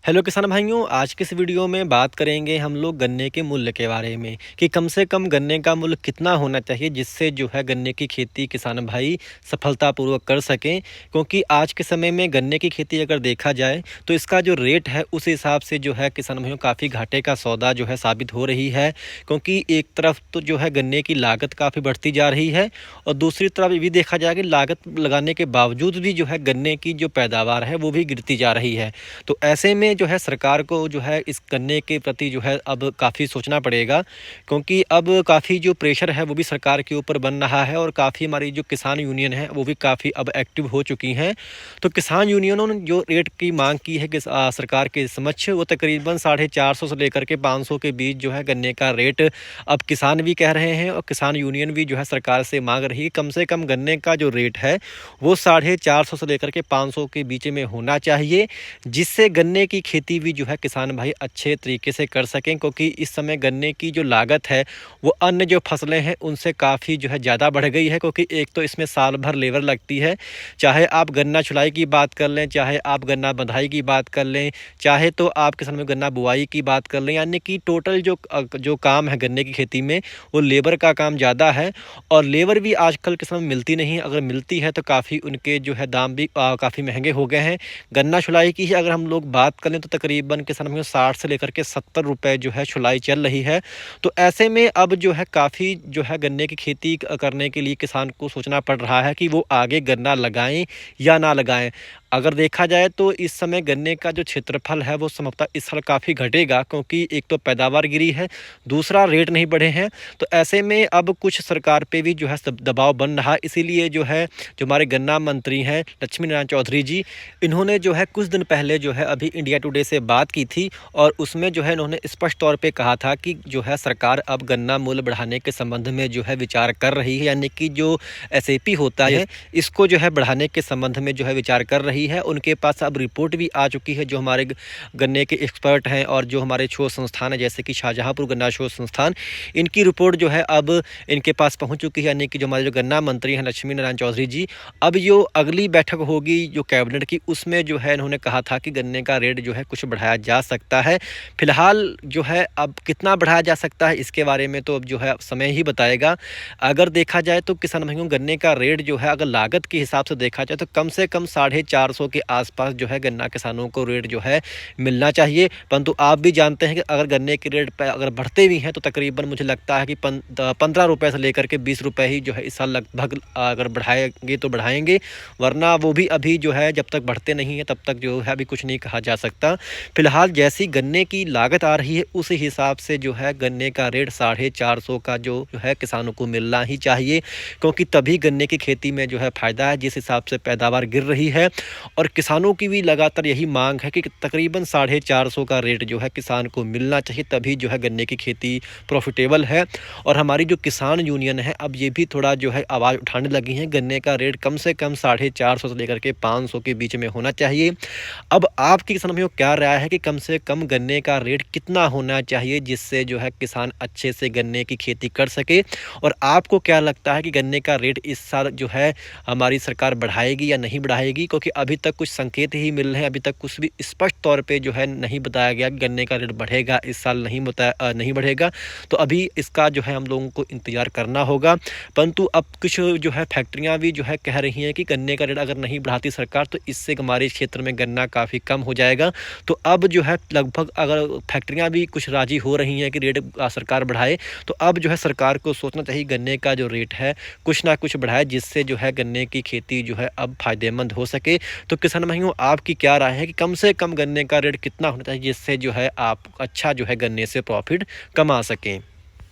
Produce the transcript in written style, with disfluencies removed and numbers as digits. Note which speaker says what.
Speaker 1: Hello किसान भाइयों, आज के इस वीडियो में बात करेंगे हम लोग गन्ने के मूल्य के बारे में कि कम से कम गन्ने का मूल्य कितना होना चाहिए जिससे जो है गन्ने की खेती किसान भाई सफलतापूर्वक कर सकें। क्योंकि आज के समय में गन्ने की खेती अगर देखा जाए तो इसका जो रेट है उस हिसाब से जो है किसान भाइयों काफ़ी घाटे का सौदा जो है साबित हो रही है। क्योंकि एक तरफ तो जो है गन्ने की लागत काफ़ी बढ़ती जा रही है और दूसरी तरफ ये भी देखा जाए कि लागत लगाने के बावजूद भी जो है गन्ने की जो पैदावार है वो भी गिरती जा रही है। तो ऐसे में जो है सरकार को जो है इस गन्ने के प्रति जो है अब काफ़ी सोचना पड़ेगा। क्योंकि अब काफ़ी जो प्रेशर है वो भी सरकार के ऊपर बन रहा है और काफ़ी हमारी जो किसान यूनियन है वो भी काफ़ी अब एक्टिव हो चुकी हैं। तो किसान यूनियनों ने जो रेट की मांग की है सरकार के समक्ष वो तकरीबन 450 से लेकर के 500 के बीच जो है गन्ने का रेट अब किसान भी कह रहे हैं और किसान यूनियन भी जो है सरकार से मांग रही है। कम से कम गन्ने का जो रेट है वो 450 से लेकर के 500 के बीच में होना चाहिए, जिससे गन्ने की खेती भी जो है किसान भाई अच्छे तरीके से कर सकें। क्योंकि इस समय गन्ने की जो लागत है वो अन्य जो फसलें हैं उनसे काफ़ी जो है ज़्यादा बढ़ गई है। क्योंकि एक तो इसमें साल भर लेबर लगती है, चाहे आप गन्ना छुड़ाई की बात कर लें, चाहे आप गन्ना बंधाई की बात कर लें, चाहे तो आप किसान में गन्ना बुआई की बात कर लें, यानी कि टोटल जो काम है गन्ने की खेती में वो लेबर का काम ज़्यादा है। और लेबर भी आजकल किसान में मिलती नहीं है, अगर मिलती है तो काफ़ी उनके जो है दाम भी काफ़ी महंगे हो गए हैं। गन्ना छुलाई की ही अगर हम लोग बात करें तो तकरीबन किसान भाइयों 60 से लेकर के 70 रुपए जो है छुलाई चल रही है। तो ऐसे में अब जो है काफ़ी जो है गन्ने की खेती करने के लिए किसान को सोचना पड़ रहा है कि वो आगे गन्ना लगाएं या ना लगाएं। अगर देखा जाए तो इस समय गन्ने का जो क्षेत्रफल है वो संभवतः इस साल काफ़ी घटेगा, क्योंकि एक तो पैदावार गिरी है, दूसरा रेट नहीं बढ़े हैं। तो ऐसे में अब कुछ सरकार पे भी जो है दबाव बन रहा है। इसीलिए जो है जो हमारे गन्ना मंत्री हैं लक्ष्मी नारायण चौधरी जी, इन्होंने जो है कुछ दिन पहले जो है अभी इंडिया टुडे से बात की थी और उसमें जो है इन्होंने स्पष्ट तौर पे कहा था कि जो है सरकार अब गन्ना मूल्य बढ़ाने के संबंध में जो है विचार कर रही है, यानी कि जो एसएपी होता है इसको जो है बढ़ाने के संबंध में जो है विचार कर रही है। उनके पास अब रिपोर्ट भी आ चुकी है, जो हमारे गन्ने के एक्सपर्ट हैं और जो हमारे शोध संस्थान है जैसे कि शाहजहाँपुर गन्ना शोध संस्थान, इनकी रिपोर्ट जो है अब इनके पास पहुँच चुकी है। यानी कि जो हमारे जो गन्ना मंत्री हैं लक्ष्मी नारायण चौधरी जी, अब जो अगली बैठक होगी जो कैबिनेट की उसमें जो है इन्होंने कहा था कि गन्ने का रेट जो है कुछ बढ़ाया जा सकता है। फिलहाल जो है अब कितना बढ़ाया जा सकता है इसके बारे में तो अब जो है समय ही बताएगा। अगर देखा जाए तो किसान भाइयों गन्ने का रेट जो है अगर लागत के हिसाब से देखा जाए तो कम से कम 450 के आसपास जो है गन्ना किसानों को रेट जो है मिलना चाहिए। परंतु आप भी जानते हैं कि अगर गन्ने के रेट पे अगर बढ़ते भी हैं तो तकरीबन मुझे लगता है कि 15 रुपये से लेकर के 20 रुपये ही जो है इस साल लगभग अगर बढ़ाएंगे तो बढ़ाएंगे, वरना वो भी अभी जो है जब तक बढ़ते नहीं हैं तब तक जो है अभी कुछ नहीं कहा जा सकता। फिलहाल जैसी गन्ने की लागत आ रही है उस हिसाब से जो है गन्ने का रेट 450 का जो है किसानों को मिलना ही चाहिए। क्योंकि तभी गन्ने की खेती में जो है फ़ायदा है, जिस हिसाब से पैदावार गिर रही है और किसानों की भी लगातार यही मांग है कि तकरीबन 450 का रेट जो है किसान को मिलना चाहिए, तभी जो है गन्ने की खेती प्रॉफिटेबल है। और हमारी जो किसान यूनियन है अब ये भी थोड़ा जो है आवाज़ उठाने लगी हैं, गन्ने का रेट कम से कम 450 से लेकर के 500 के बीच में होना चाहिए। अब आपकी किसान भाइयों क्या राय है कि कम से कम गन्ने का रेट कितना होना चाहिए जिससे जो है किसान अच्छे से गन्ने की खेती कर सके? और आपको क्या लगता है कि गन्ने का रेट इस साल जो है हमारी सरकार बढ़ाएगी या नहीं बढ़ाएगी? क्योंकि अभी तक कुछ संकेत ही मिल रहे हैं, अभी तक कुछ भी स्पष्ट तौर पे जो है नहीं बताया गया कि गन्ने का रेट बढ़ेगा इस साल, नहीं बढ़ेगा। तो अभी इसका जो है हम लोगों को इंतज़ार करना होगा। परंतु अब कुछ जो है फैक्ट्रियाँ भी जो है कह रही हैं कि गन्ने का रेट अगर नहीं बढ़ाती सरकार तो इससे हमारे क्षेत्र में गन्ना काफ़ी कम हो जाएगा। तो अब जो है लगभग अगर फैक्ट्रियाँ भी कुछ राज़ी हो रही हैं कि रेट सरकार बढ़ाए, तो अब जो है सरकार को सोचना चाहिए गन्ने का जो रेट है कुछ ना कुछ बढ़ाए, जिससे जो है गन्ने की खेती जो है अब फ़ायदेमंद हो सके। तो किसान भाइयों आपकी क्या राय है कि कम से कम गन्ने का रेट कितना होना चाहिए जिससे जो है आप अच्छा जो है गन्ने से प्रॉफिट कमा सकें?